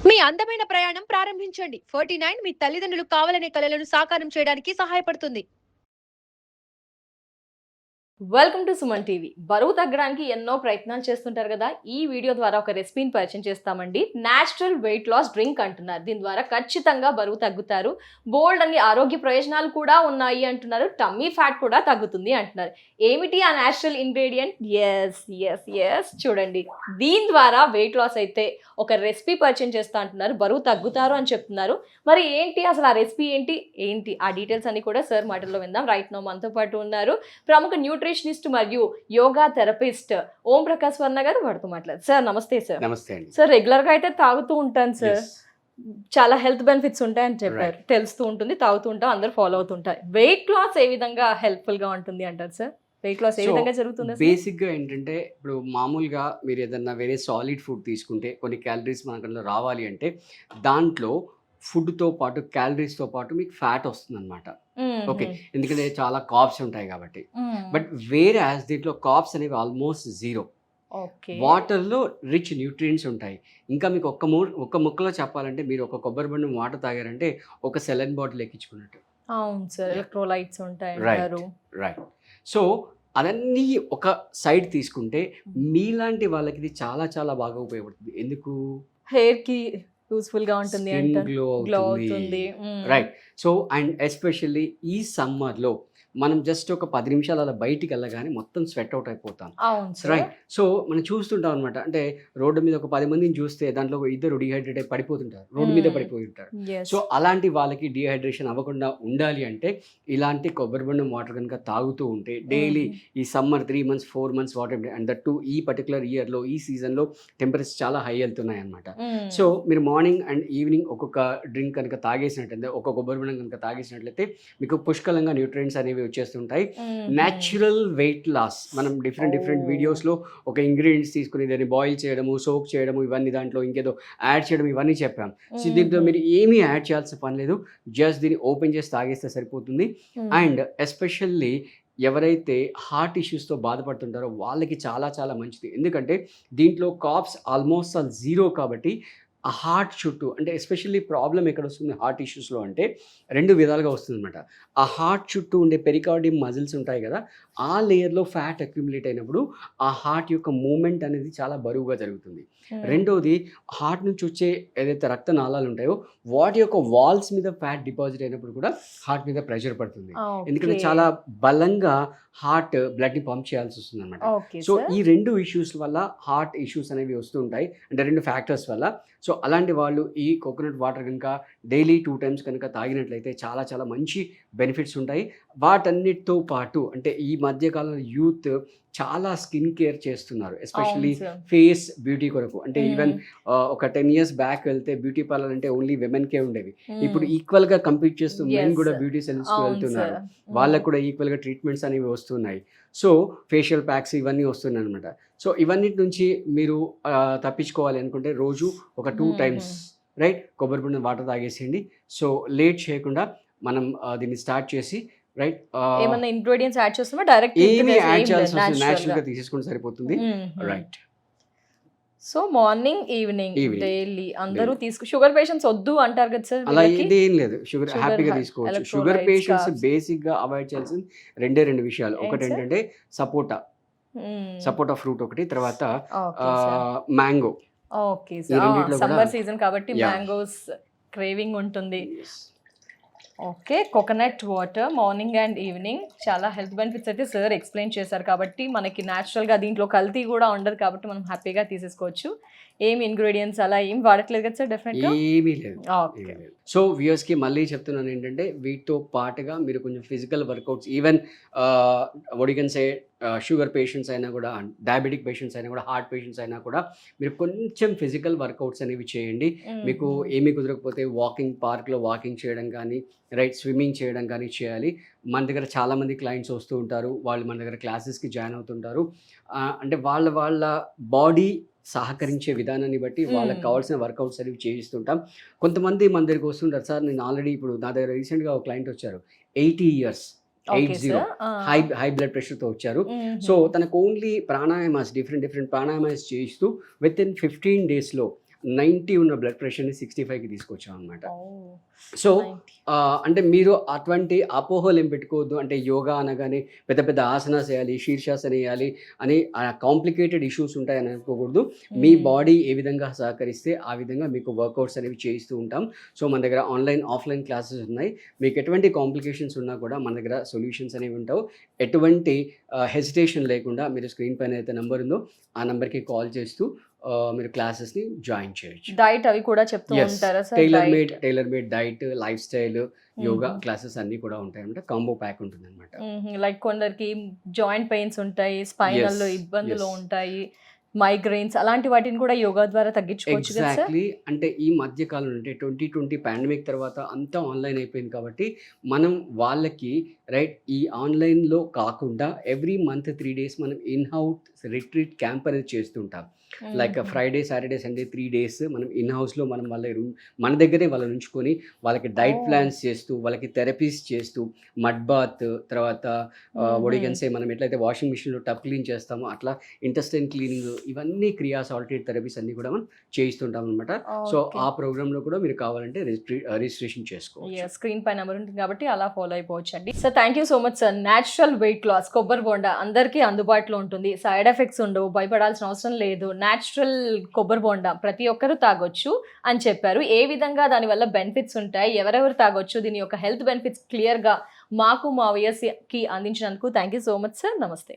మీ అందమైన ప్రయాణం ప్రారంభించండి. 49 మీ తల్లిదండ్రులు కావాలనే కలలను సాకారం చేయడానికి సహాయపడుతుంది. Welcome to Suman TV. బరువు తగ్గడానికి ఎన్నో ప్రయత్నాలు చేస్తుంటారు కదా. ఈ వీడియో ద్వారా ఒక రెసిపీని పరిచయం చేస్తామండి. న్యాచురల్ వెయిట్ లాస్ డ్రింక్ అంటున్నారు. దీని ద్వారా ఖచ్చితంగా బరువు తగ్గుతారు. బోల్డ్ అన్ని ఆరోగ్య ప్రయోజనాలు కూడా ఉన్నాయి అంటున్నారు. టమ్మీ ఫ్యాట్ కూడా తగ్గుతుంది అంటున్నారు. ఏమిటి ఆ న్యాచురల్ ఇంగ్రీడియంట్? ఎస్ చూడండి. దీని ద్వారా వెయిట్ లాస్ అయితే ఒక రెసిపీ పరిచయం చేస్తా అంటున్నారు. బరువు తగ్గుతారు అని చెప్తున్నారు. మరి ఏంటి అసలు ఆ రెసిపీ ఏంటి ఆ డీటెయిల్స్ అన్ని కూడా సార్ మాటల్లో విందాం. రైట్ నో మనతో పాటు ఉన్నారు ప్రముఖ న్యూట్రిషనిస్ట్ మరియు యోగా థెరపిస్ట్ ఓం ప్రకాష్ వర్ణ గారు. వాడుతూ మాట్లాడారు. సార్ నమస్తే. సార్ నమస్తే అండి. సార్ రెగ్యులర్ గా అయితే తాగుతూ ఉంటాను సార్. చాలా హెల్త్ బెనిఫిట్స్ ఉంటాయని చెప్పారు. తెలుస్తూ ఉంటుంది, తాగుతూ ఉంటాం, అందరు ఫాలో అవుతుంటారు. వెయిట్ లాస్ ఏ విధంగా హెల్ప్ఫుల్ గా ఉంటుంది అంటారు సార్? వెయిట్ లాస్ ఏ విధంగా జరుగుతుంది? బేసిక్ గా ఏంటంటే ఇప్పుడు మామూలుగా మీరు ఏదన్నా వేరే సాలిడ్ ఫుడ్ తీసుకుంటే కొన్ని క్యాలరీస్ మనకు రావాలి అంటే దాంట్లో ఫుడ్తో పాటు క్యాలరీస్తో పాటు మీకు ఫ్యాట్ వస్తుంది అనమాట. ఓకే, ఎందుకంటే చాలా కార్బ్స్ ఉంటాయి కాబట్టి. బట్ వేరే దీంట్లో కార్బ్స్ అనేవి ఆల్మోస్ట్ జీరో. వాటర్లో రిచ్ న్యూట్రియంట్స్ ఉంటాయి. ఇంకా మీకు ఒక్క ముక్కలో చెప్పాలంటే మీరు ఒక కొబ్బరి బండి వాటర్ తాగారంటే ఒక సెలైన్ బాటిల్ ఎక్కించుకున్నట్టు. అవును సార్, ఎలక్ట్రోలైట్స్ ఉంటాయి. రైట్. సో అవన్నీ ఒక సైడ్ తీసుకుంటే మీలాంటి వాళ్ళకి ఇది చాలా చాలా బాగా ఉపయోగపడుతుంది. ఎందుకు? హెయిర్ కి యూస్ఫుల్ గా ఉంటుంది, గ్లో అవుతుంది. రైట్. సో అండ్ ఎస్పెషల్లీ ఈ సమ్మర్ లో మనం జస్ట్ ఒక 10 నిమిషాలు అలా బయటికి వెళ్ళగానే మొత్తం స్వెట్ అవుట్ అయిపోతాం. రైట్. సో మనం చూస్తుంటాం అనమాట. అంటే రోడ్డు మీద ఒక 10 మందిని చూస్తే దాంట్లో ఇద్దరు డిహైడ్రేట్ అయి పడిపోతుంటారు, రోడ్డు మీద పడిపోయి ఉంటారు. సో అలాంటి వాళ్ళకి డిహైడ్రేషన్ అవ్వకుండా ఉండాలి అంటే ఇలాంటి కొబ్బరి బొండం వాటర్ కనుక తాగుతూ ఉంటే డైలీ ఈ summer 3 months 4 months water, and that to ఈ పర్టికులర్ ఇయర్లో ఈ సీజన్లో టెంపరేచర్ చాలా హై వెళ్తున్నాయి అనమాట. సో మీరు మార్నింగ్ అండ్ ఈవినింగ్ ఒక్కొక్క డ్రింక్ కనుక తాగేసినట్లయితే, ఒక కొబ్బరి బొండం కనుక తాగేసినట్లయితే మీకు పుష్కలంగా న్యూట్రియంట్స్ అనేవి వచ్చేస్తుంటాయి. Natural weight loss. మనం డిఫరెంట్ వీడియోస్లో ఒక ఇంగ్రీడియంట్స్ తీసుకుని దాన్ని బాయిల్ చేయడము, సోక్ చేయడము, ఇవన్నీ దాంట్లో ఇంకేదో యాడ్ చేయడం ఇవన్నీ చెప్పాం. సో దీంట్లో మీరు ఏమీ యాడ్ చేయాల్సిన పని లేదు. జస్ట్ దీన్ని ఓపెన్ చేసి తాగేస్తే సరిపోతుంది. అండ్ ఎస్పెషల్లీ ఎవరైతే హార్ట్ ఇష్యూస్తో బాధపడుతుంటారో వాళ్ళకి చాలా చాలా మంచిది. ఎందుకంటే దీంట్లో కార్బ్స్ ఆల్మోస్ట్ ఆల్ జీరో కాబట్టి ఆ హార్ట్ చుట్టూ, అంటే ఎస్పెషల్లీ ప్రాబ్లం ఎక్కడ వస్తుంది హార్ట్ ఇష్యూస్లో అంటే 2 విధాలుగా వస్తుంది అనమాట. ఆ హార్ట్ చుట్టూ ఉండే పెరికార్డియం మజిల్స్ ఉంటాయి కదా, ఆ లేయర్లో ఫ్యాట్ అక్యుములేట్ అయినప్పుడు ఆ హార్ట్ యొక్క మూమెంట్ అనేది చాలా బరువుగా జరుగుతుంది. రెండోది, హార్ట్ నుంచి వచ్చే ఏదైతే రక్త నాళాలు ఉంటాయో వాటి యొక్క వాల్స్ మీద ఫ్యాట్ డిపాజిట్ అయినప్పుడు కూడా హార్ట్ మీద ప్రెషర్ పడుతుంది. ఎందుకంటే చాలా బలంగా హార్ట్ బ్లడ్ని పంప్ చేయాల్సి వస్తుంది అనమాట. సో ఈ 2 ఇష్యూస్ వల్ల హార్ట్ ఇష్యూస్ అనేవి వస్తుంటాయి, అంటే 2 ఫ్యాక్టర్స్ వల్ల. సో అలాంటి వాళ్ళు ఈ కోకోనట్ వాటర్ కనుక డైలీ 2 times కనుక తాగినట్లయితే చాలా చాలా మంచి బెనిఫిట్స్ ఉంటాయి. వాటన్నిటితో పాటు అంటే ఈ మధ్యకాలంలో యూత్ చాలా స్కిన్ కేర్ చేస్తున్నారు, ఎస్పెషల్లీ ఫేస్ బ్యూటీ కొరకు. అంటే ఈవెన్ ఒక 10 years బ్యాక్ వెళ్తే బ్యూటీ పార్లర్ అంటే ఓన్లీ విమెన్కే ఉండేవి. ఇప్పుడు ఈక్వల్గా కంపీట్ చేస్తూ మెన్ కూడా బ్యూటీ సెలూన్స్కి వెళ్తున్నారు. వాళ్ళకు కూడా ఈక్వల్గా ట్రీట్మెంట్స్ అనేవి వస్తున్నాయి. సో ఫేషియల్ ప్యాక్స్ ఇవన్నీ వస్తున్నాయి అనమాట. సో ఇవన్నిటి నుంచి మీరు తప్పించుకోవాలి అనుకుంటే రోజు ఒక 2 times రైట్ కొబ్బరి బొండం వాటర్ తాగేసేయండి. సో లేట్ చేయకుండా మనం దీన్ని స్టార్ట్ చేసి రైట్ ఏమన్నా ఇంగ్రీడియెంట్స్ యాడ్ చేస్తామా? డైరెక్ట్ ఏమీ యాడ్ చేయాల్సిన అవసరం లేదు, న్యాచురల్ గా తీసేసుకుంటే సరిపోతుంది. Right. So morning evening daily అందరూ షుగర్ పేషెంట్స్ వద్దు అంటారు కదా సార్? అలా ఏం లేదు, షుగర్ హ్యాపీగా తీసుకోవచ్చు. షుగర్ పేషెంట్స్ బేసిక్ గా అవాయిడ్ చేయాల్సింది 2 విషయాలు. ఒకటి ఏంటంటే సపోటా ఫ్రూట్ ఒకటి, తర్వాత mango. Okay sir, summer season కాబట్టి మ్యాంగోస్ క్రేవింగ్ ఉంటుంది. Okay, coconut water morning and evening చాలా హెల్త్ బెనిఫిట్స్ అయితే సార్ ఎక్స్ప్లెయిన్ చేశారు కాబట్టి మనకి న్యాచురల్గా దీంట్లో కల్తీ కూడా ఉండదు కాబట్టి మనం హ్యాపీగా తీసేసుకోవచ్చు. ఏమి ఇంగ్రీడియంట్స్ అలా ఏం వాడట్లేదు కదా సార్? డెఫినెట్గా ఏమీ లేదు. సో వ్యూయర్స్కి మళ్ళీ చెప్తున్నాను ఏంటంటే వీటితో పాటుగా మీరు కొంచెం ఫిజికల్ వర్కౌట్స్, ఈవెన్ వడికన్సే షుగర్ పేషెంట్స్ అయినా కూడా, డయాబెటిక్ పేషెంట్స్ అయినా కూడా, హార్ట్ పేషెంట్స్ అయినా కూడా మీరు కొంచెం ఫిజికల్ వర్కౌట్స్ అనేవి చేయండి. మీకు ఏమీ కుదరకపోతే పార్క్లో వాకింగ్ చేయడం కానీ, రైట్, స్విమ్మింగ్ చేయడం కానీ చేయాలి. మన దగ్గర చాలామంది క్లయింట్స్ వస్తూ ఉంటారు, వాళ్ళు మన దగ్గర క్లాసెస్కి జాయిన్ అవుతుంటారు. అంటే వాళ్ళ బాడీ సహకరించే విధానాన్ని బట్టి వాళ్ళకి కావాల్సిన వర్కౌట్స్ అనేవి చేయిస్తుంటాం. కొంతమంది మన దగ్గరికి వస్తుంటారు, సార్ నేను ఆల్రెడీ ఇప్పుడు నా దగ్గర రీసెంట్గా ఒక క్లయింట్ వచ్చారు, 80 years 80 హై బ్లడ్ ప్రెషర్తో వచ్చారు. సో తనకు ఓన్లీ ప్రాణాయామాస్, డిఫరెంట్ ప్రాణాయామాస్ చేయిస్తూ విత్ ఇన్ 15 daysలో 90 ఉన్న బ్లడ్ ప్రెషర్ని 65కి తీసుకొచ్చాం అనమాట. సో అంటే మీరు అటువంటి అపోహలు ఏం పెట్టుకోవద్దు. అంటే యోగా అనగానే పెద్ద పెద్ద ఆసనాస్ వేయాలి, శీర్షాసన వేయాలి అని కాంప్లికేటెడ్ ఇష్యూస్ ఉంటాయని అనుకోకూడదు. మీ బాడీ ఏ విధంగా సహకరిస్తే ఆ విధంగా మీకు వర్కౌట్స్ అనేవి చేయిస్తూ ఉంటాం. సో మన దగ్గర ఆన్లైన్ ఆఫ్లైన్ క్లాసెస్ ఉన్నాయి. మీకు ఎటువంటి కాంప్లికేషన్స్ ఉన్నా కూడా మన దగ్గర సొల్యూషన్స్ అనేవి ఉంటావు. ఎటువంటి హెసిటేషన్ లేకుండా మీరు స్క్రీన్ పైన అయితే నెంబర్ ఉందో ఆ నెంబర్కి కాల్ చేస్తూ మీరు క్లాసెస్ని జాయిన్ చేయొచ్చు. డైట్ అవి కూడా చెప్తూ ఉంటారా sir? Tailor made diet, lifestyle, yoga classes అన్ని కూడా ఉంటాయి అనమాట. కాంబో ప్యాక్ ఉంటుంది అనమాట. లైక్ కొందరికి జాయింట్ పెయిన్స్ ఉంటాయి, స్పైనల్ లో ఇబ్బందులు ఉంటాయి, మైగ్రెయిన్స్, అలాంటి వాటిని కూడా యోగా ద్వారా తగ్గించుకోవచ్చు కదా సార్? ఎగ్జాక్ట్లీ. అంటే ఈ మధ్య కాలం అంటే 2020 పాండమిక్ తర్వాత అంతా ఆన్లైన్ అయిపోయింది కాబట్టి మనం వాళ్ళకి రైట్ ఈ ఆన్లైన్లో కాకుండా ఎవ్రీ మంత్ 3 days మనం ఇన్ హౌస్ రిట్రీట్ క్యాంప్ అనేది చేస్తుంటాం. Like Friday, Saturday, Sunday 3 days మనం ఇన్ హౌస్లో మనం మన దగ్గరే వాళ్ళని ఉంచుకొని వాళ్ళకి డైట్ ప్లాన్స్ చేస్తూ, వాళ్ళకి థెరపీస్ చేస్తూ, మడ్ బాత్, తర్వాత ఒడిగన్సే మనం ఎట్లయితే వాషింగ్ మిషన్లో టబ్ క్లీన్ చేస్తామో అట్లా ఇంటెస్టైన్ క్లీనింగ్, ఇవన్నీ క్రియాస్, ఆల్టర్నేట్ థెరపీస్ అన్ని కూడా మనం చేయిస్తుంటాం అనమాట. సో ఆ ప్రోగ్రామ్లో కూడా మీరు కావాలంటే రిజిస్ట్రేషన్ చేసుకోవచ్చు. స్క్రీన్ పై నెంబర్ ఉంటుంది కాబట్టి అలా ఫాలో అయిపోవచ్చు అండి. Sir thank you so much sir. Natural weight loss కొబ్బరి బోండా అందరికీ అందుబాటులో ఉంటుంది, సైడ్ ఎఫెక్ట్స్ ఉండవు, భయపడాల్సిన అవసరం లేదు. న్యాచురల్ కొబ్బరి బోండా ప్రతి ఒక్కరూ తాగొచ్చు అని చెప్పారు. ఏ విధంగా దానివల్ల బెనిఫిట్స్ ఉంటాయి, ఎవరెవరు తాగొచ్చు, దీని యొక్క హెల్త్ బెనిఫిట్స్ క్లియర్గా మాకు మా వ్యూయర్స్కి అందించినందుకు thank you so much sir. నమస్తే.